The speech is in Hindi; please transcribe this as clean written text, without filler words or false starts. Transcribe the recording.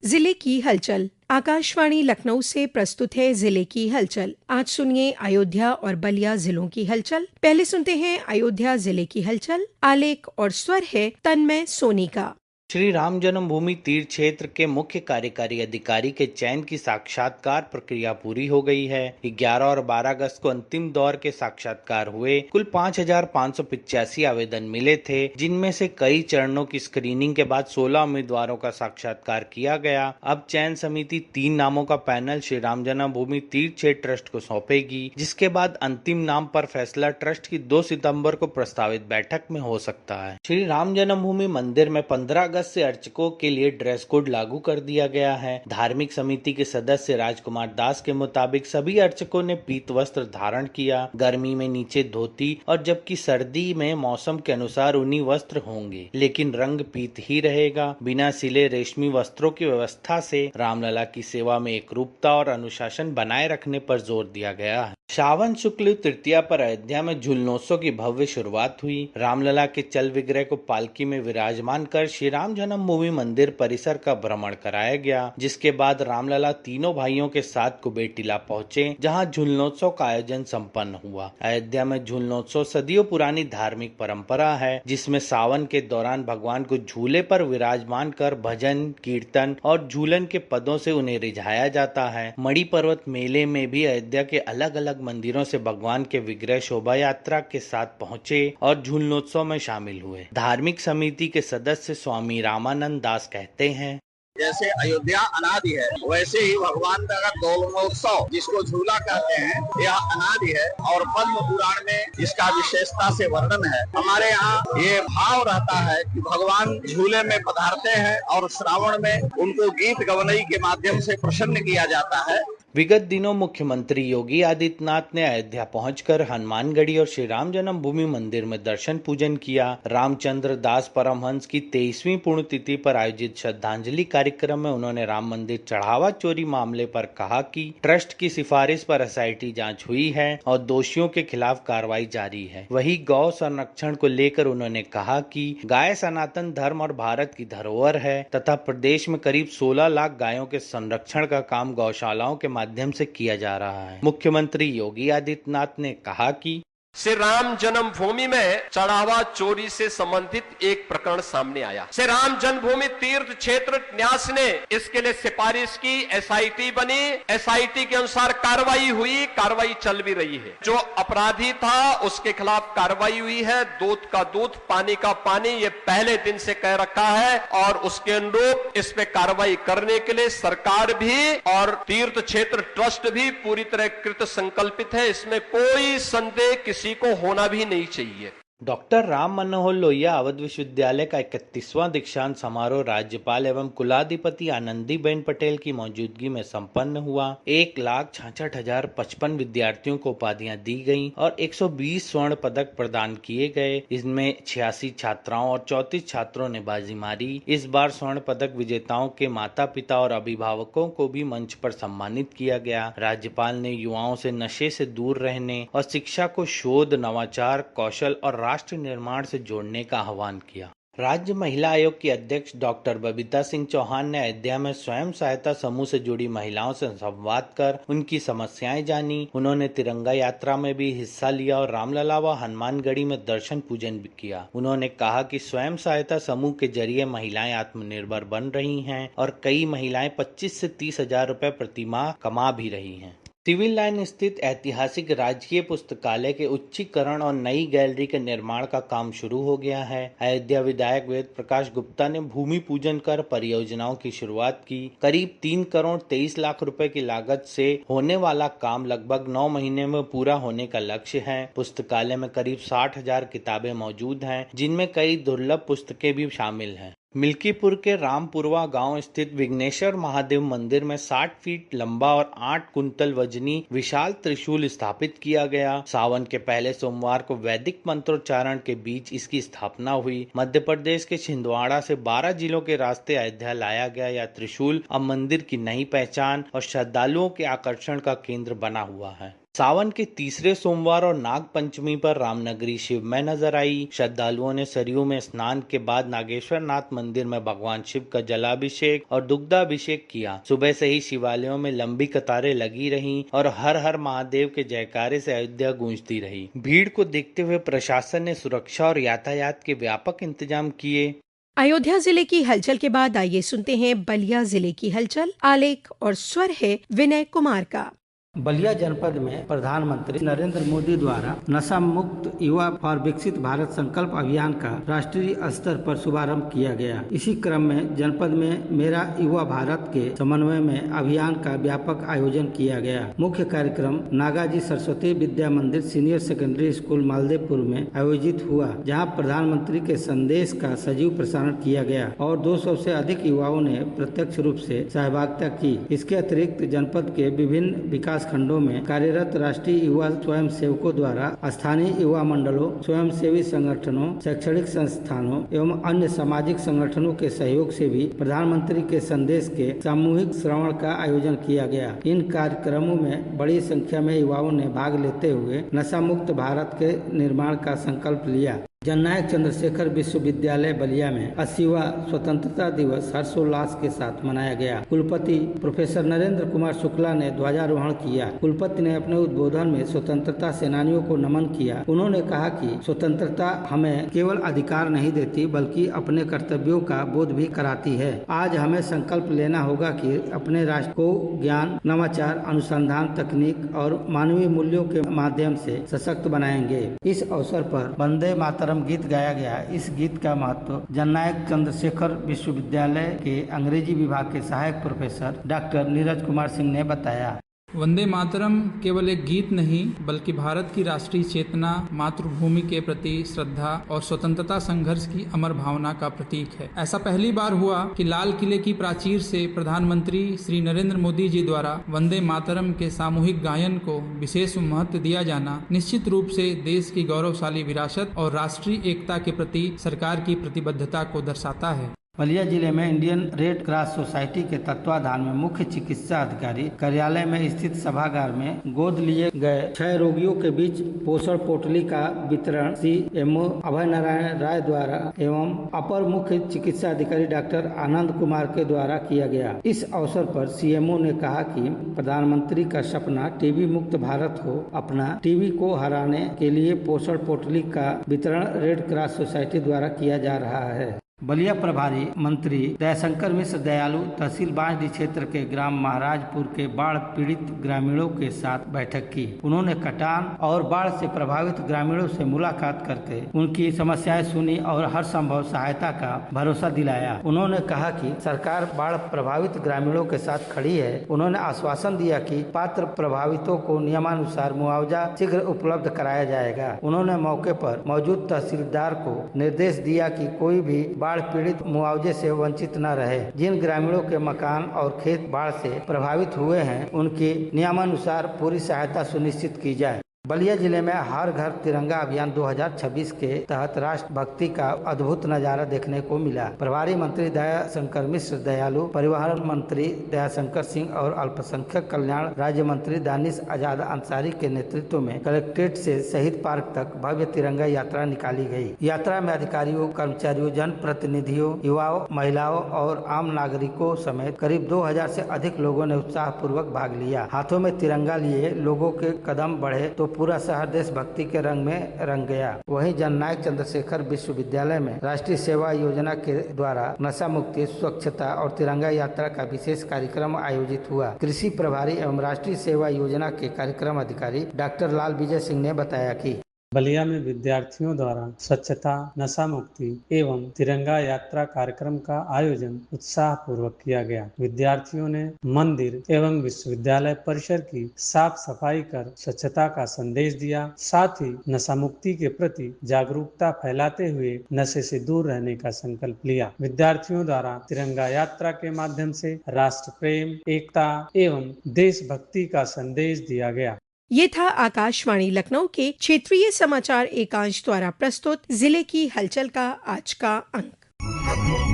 जिले की हलचल। आकाशवाणी लखनऊ से प्रस्तुत है जिले की हलचल। आज सुनिए अयोध्या और बलिया जिलों की हलचल। पहले सुनते हैं अयोध्या जिले की हलचल। आलेख और स्वर है तन्मय सोनी का। श्री राम जन्मभूमि तीर्थ क्षेत्र के मुख्य कार्यकारी अधिकारी के चयन की साक्षात्कार प्रक्रिया पूरी हो गई है। 11 और 12 अगस्त को अंतिम दौर के साक्षात्कार हुए। कुल 5,585 आवेदन मिले थे, जिनमें से कई चरणों की स्क्रीनिंग के बाद 16 उम्मीदवारों का साक्षात्कार किया गया। अब चयन समिति 3 नामों का पैनल श्री राम जन्मभूमि तीर्थ क्षेत्र ट्रस्ट को सौंपेगी, जिसके बाद अंतिम नाम पर फैसला ट्रस्ट की 2 सितंबर को प्रस्तावित बैठक में हो सकता है। श्री राम जन्मभूमि मंदिर में 15 अगस्त से अर्चकों के लिए ड्रेस कोड लागू कर दिया गया है। धार्मिक समिति के सदस्य राजकुमार दास के मुताबिक सभी अर्चकों ने पीत वस्त्र धारण किया। गर्मी में नीचे धोती और जबकि सर्दी में मौसम के अनुसार ऊनी वस्त्र होंगे, लेकिन रंग पीत ही रहेगा। बिना सिले रेशमी वस्त्रों की व्यवस्था से रामलला की सेवा में एकरूपता और अनुशासन बनाए रखने पर जोर दिया गया है। श्रावण शुक्ल तृतीया पर अयोध्या में झूलनोत्सव की भव्य शुरुआत हुई। रामलला के चल विग्रह को पालकी में विराजमान कर श्री राम जन्मभूमि मंदिर परिसर का भ्रमण कराया गया, जिसके बाद रामलला तीनों भाइयों के साथ कुबेर पहुंचे, जहां झूलनोत्सव का आयोजन संपन्न हुआ। अयोध्या में झूलनोत्सव सदियों पुरानी धार्मिक परंपरा है, जिसमें सावन के दौरान भगवान को झूले पर विराजमान कर भजन कीर्तन और झूलन के पदों से उन्हें रिझाया जाता है। मणि पर्वत मेले में भी अयोध्या के अलग अलग मंदिरों से भगवान के विग्रह शोभा यात्रा के साथ पहुंचे और झूलनोत्सव में शामिल हुए। धार्मिक समिति के सदस्य स्वामी रामानंद दास कहते हैं, जैसे अयोध्या अनादि है, वैसे ही भगवान का दोलनोत्सव जिसको झूला कहते हैं, यह अनादि है और पद्म पुराण में इसका विशेषता से वर्णन है। हमारे यहाँ ये भाव रहता है कि भगवान झूले में पधारते हैं और श्रावण में उनको गीत गवनई के माध्यम से प्रसन्न किया जाता है। विगत दिनों मुख्यमंत्री योगी आदित्यनाथ ने अयोध्या पहुंचकर हनुमानगढ़ी और श्री राम जन्मभूमि मंदिर में दर्शन पूजन किया। रामचंद्र दास परमहंस की 23वीं पुण्यतिथि पर आयोजित श्रद्धांजलि कार्यक्रम में उन्होंने राम मंदिर चढ़ावा चोरी मामले पर कहा कि ट्रस्ट की सिफारिश पर एसआईटी जांच हुई है और दोषियों के खिलाफ कार्रवाई जारी है। वहीं गौ संरक्षण को लेकर उन्होंने कहा कि गाय सनातन धर्म और भारत की धरोहर है तथा प्रदेश में करीब 16 लाख गायों के संरक्षण का काम गौशालाओं के माध्यम से किया जा रहा है। मुख्यमंत्री योगी आदित्यनाथ ने कहा कि श्री राम जन्मभूमि में चढ़ावा चोरी से संबंधित एक प्रकरण सामने आया। श्री राम जन्मभूमि तीर्थ क्षेत्र न्यास ने इसके लिए सिफारिश की, एसआईटी बनी, एसआईटी के अनुसार कार्रवाई हुई, कार्रवाई चल भी रही है। जो अपराधी था उसके खिलाफ कार्रवाई हुई है। दूध का दूध, पानी का पानी, ये पहले दिन से कह रखा है और उसके अनुरूप इस पे कार्रवाई करने के लिए सरकार भी और तीर्थ क्षेत्र ट्रस्ट भी पूरी तरह कृत संकल्पित है। इसमें कोई संदेह किसी को होना भी नहीं चाहिए। डॉक्टर राम मनोहर लोहिया अवध विश्वविद्यालय का 31वां दीक्षांत समारोह राज्यपाल एवं कुलाधिपति आनंदीबेन पटेल की मौजूदगी में संपन्न हुआ। 1,66,055 विद्यार्थियों को उपाधियां दी गईं और 120 स्वर्ण पदक प्रदान किए गए। इसमें 86 छात्राओं और 34 छात्रों ने बाजी मारी। इस बार स्वर्ण पदक विजेताओं के माता पिता और अभिभावकों को भी मंच पर सम्मानित किया गया। राज्यपाल ने युवाओं से नशे से दूर रहने और शिक्षा को शोध, नवाचार, कौशल और राष्ट्र निर्माण से जोड़ने का आह्वान किया। राज्य महिला आयोग की अध्यक्ष डॉक्टर बबीता सिंह चौहान ने अयोध्या में स्वयं सहायता समूह से जुड़ी महिलाओं से संवाद कर उनकी समस्याएं जानी। उन्होंने तिरंगा यात्रा में भी हिस्सा लिया और रामलला व हनुमानगढ़ी में दर्शन पूजन भी किया। उन्होंने कहा कि स्वयं सहायता समूह के जरिए महिलाएं आत्मनिर्भर बन रही हैं और कई महिलाएं 25 से 30 हजार रुपए प्रतिमाह कमा भी रही हैं। सिविल लाइन स्थित ऐतिहासिक राजकीय पुस्तकालय के उच्चीकरण और नई गैलरी के निर्माण का काम शुरू हो गया है। अयोध्या विधायक वेद प्रकाश गुप्ता ने भूमि पूजन कर परियोजनाओं की शुरुआत की। करीब 3 करोड़ 23 लाख रुपए की लागत से होने वाला काम लगभग 9 महीने में पूरा होने का लक्ष्य है। पुस्तकालय में करीब 60,000 किताबें मौजूद हैं, जिनमें कई दुर्लभ पुस्तकें भी शामिल हैं। मिल्कीपुर के रामपुरवा गांव स्थित विघ्नेश्वर महादेव मंदिर में 60 फीट लंबा और 8 कुंतल वजनी विशाल त्रिशूल स्थापित किया गया। सावन के पहले सोमवार को वैदिक मंत्रोच्चारण के बीच इसकी स्थापना हुई। मध्य प्रदेश के छिंदवाड़ा से 12 जिलों के रास्ते अयोध्या लाया गया यह त्रिशूल अब मंदिर की नई पहचान और श्रद्धालुओं के आकर्षण का केंद्र बना हुआ है। सावन के तीसरे सोमवार और नाग पंचमी पर रामनगरी शिव में नजर आई। श्रद्धालुओं ने सरयू में स्नान के बाद नागेश्वर नाथ मंदिर में भगवान शिव का जलाभिषेक और दुग्धाभिषेक किया। सुबह से ही शिवालयों में लंबी कतारें लगी रहीं और हर हर महादेव के जयकारे से अयोध्या गूंजती रही। भीड़ को देखते हुए प्रशासन ने सुरक्षा और यातायात के व्यापक इंतजाम किए। अयोध्या जिले की हलचल के बाद आइए सुनते हैं बलिया जिले की हलचल। आलेख और स्वर है विनय कुमार का। बलिया जनपद में प्रधानमंत्री नरेंद्र मोदी द्वारा नशा मुक्त युवा फॉर विकसित भारत संकल्प अभियान का राष्ट्रीय स्तर पर शुभारंभ किया गया। इसी क्रम में जनपद में मेरा युवा भारत के समन्वय में अभियान का व्यापक आयोजन किया गया। मुख्य कार्यक्रम नागाजी सरस्वती विद्या मंदिर सीनियर सेकेंडरी स्कूल मालदेपुर में आयोजित हुआ, जहां प्रधानमंत्री के संदेश का सजीव प्रसारण किया गया और 200 से अधिक युवाओं ने प्रत्यक्ष रूप से सहभागिता की। इसके अतिरिक्त जनपद के विभिन्न विकास खंडों में कार्यरत राष्ट्रीय युवा स्वयं सेवकों द्वारा स्थानीय युवा मंडलों, स्वयंसेवी संगठनों, शैक्षणिक संस्थानों एवं अन्य सामाजिक संगठनों के सहयोग से भी प्रधानमंत्री के संदेश के सामूहिक श्रवण का आयोजन किया गया। इन कार्यक्रमों में बड़ी संख्या में युवाओं ने भाग लेते हुए नशा मुक्त भारत के निर्माण का संकल्प लिया। जननायक चंद्रशेखर विश्वविद्यालय बलिया में 80वां स्वतंत्रता दिवस हर्षोल्लास के साथ मनाया गया। कुलपति प्रोफेसर नरेंद्र कुमार शुक्ला ने ध्वजारोहण किया। कुलपति ने अपने उद्बोधन में स्वतंत्रता सेनानियों को नमन किया। उन्होंने कहा कि स्वतंत्रता हमें केवल अधिकार नहीं देती बल्कि अपने कर्तव्यों का बोध भी कराती है। आज हमें संकल्प लेना होगा कि अपने राष्ट्र को ज्ञान, नवाचार, अनुसंधान, तकनीक और मानवीय मूल्यों के माध्यम से सशक्त बनाएंगे। इस अवसर पर वंदे मातरम गीत गाया गया। इस गीत का महत्व जननायक चंद्रशेखर विश्वविद्यालय के अंग्रेजी विभाग के सहायक प्रोफेसर डॉक्टर नीरज कुमार सिंह ने बताया। वंदे मातरम केवल एक गीत नहीं बल्कि भारत की राष्ट्रीय चेतना, मातृभूमि के प्रति श्रद्धा और स्वतंत्रता संघर्ष की अमर भावना का प्रतीक है। ऐसा पहली बार हुआ कि लाल किले की प्राचीर से प्रधानमंत्री श्री नरेंद्र मोदी जी द्वारा वंदे मातरम के सामूहिक गायन को विशेष महत्व दिया जाना निश्चित रूप से देश की गौरवशाली विरासत और राष्ट्रीय एकता के प्रति सरकार की प्रतिबद्धता को दर्शाता है। बलिया जिले में इंडियन रेड क्रॉस सोसाइटी के तत्वाधान में मुख्य चिकित्सा अधिकारी कार्यालय में स्थित सभागार में गोद लिए गए 6 रोगियों के बीच पोषण पोटली का वितरण CMO अभय नारायण राय द्वारा एवं अपर मुख्य चिकित्सा अधिकारी डॉक्टर आनंद कुमार के द्वारा किया गया। इस अवसर पर CMO ने कहा कि प्रधानमंत्री का सपना टीबी मुक्त भारत हो। अपना टीबी को हराने के लिए पोषण पोटली का वितरण रेड क्रॉस सोसाइटी द्वारा किया जा रहा है। बलिया प्रभारी मंत्री दयाशंकर मिश्र दयालु तहसील बांसडीह क्षेत्र के ग्राम महाराजपुर के बाढ़ पीड़ित ग्रामीणों के साथ बैठक की। उन्होंने कटान और बाढ़ से प्रभावित ग्रामीणों से मुलाकात करके उनकी समस्याएं सुनी और हर संभव सहायता का भरोसा दिलाया। उन्होंने कहा कि सरकार बाढ़ प्रभावित ग्रामीणों के साथ खड़ी है। उन्होंने आश्वासन दिया कि पात्र प्रभावितों को नियमानुसार मुआवजा शीघ्र उपलब्ध कराया जाएगा। उन्होंने मौके पर मौजूद तहसीलदार को निर्देश दिया कि कोई भी बाढ़ पीड़ित मुआवजे से वंचित न रहे। जिन ग्रामीणों के मकान और खेत बाढ़ से प्रभावित हुए हैं उनकी नियमानुसार पूरी सहायता सुनिश्चित की जाए। बलिया जिले में हर घर तिरंगा अभियान 2026 के तहत राष्ट्रभक्ति का अद्भुत नजारा देखने को मिला। प्रभारी मंत्री दयाशंकर मिश्र दयालु, परिवहन मंत्री दयाशंकर सिंह और अल्पसंख्यक कल्याण राज्य मंत्री दानिश आजाद अंसारी के नेतृत्व में कलेक्ट्रेट से शहीद पार्क तक भव्य तिरंगा यात्रा निकाली गई। यात्रा में अधिकारियों, कर्मचारियों, जन प्रतिनिधियों, युवाओं, महिलाओं और आम नागरिकों समेत करीब 2000 से अधिक लोगों ने उत्साह पूर्वक भाग लिया। हाथों में तिरंगा लिए लोगों के कदम बढ़े तो पूरा शहर देशभक्ति के रंग में रंग गया। वहीं जननायक चंद्रशेखर विश्वविद्यालय में राष्ट्रीय सेवा योजना के द्वारा नशा मुक्ति, स्वच्छता और तिरंगा यात्रा का विशेष कार्यक्रम आयोजित हुआ। कृषि प्रभारी एवं राष्ट्रीय सेवा योजना के कार्यक्रम अधिकारी डॉक्टर लाल विजय सिंह ने बताया कि बलिया में विद्यार्थियों द्वारा स्वच्छता, नशा मुक्ति एवं तिरंगा यात्रा कार्यक्रम का आयोजन उत्साह पूर्वक किया गया। विद्यार्थियों ने मंदिर एवं विश्वविद्यालय परिसर की साफ सफाई कर स्वच्छता का संदेश दिया। साथ ही नशा मुक्ति के प्रति जागरूकता फैलाते हुए नशे से दूर रहने का संकल्प लिया। विद्यार्थियों द्वारा तिरंगा यात्रा के माध्यम से राष्ट्र प्रेम, एकता एवं देशभक्ति का संदेश दिया गया। ये था आकाशवाणी लखनऊ के क्षेत्रीय समाचार एकांश द्वारा प्रस्तुत जिले की हलचल का आज का अंक।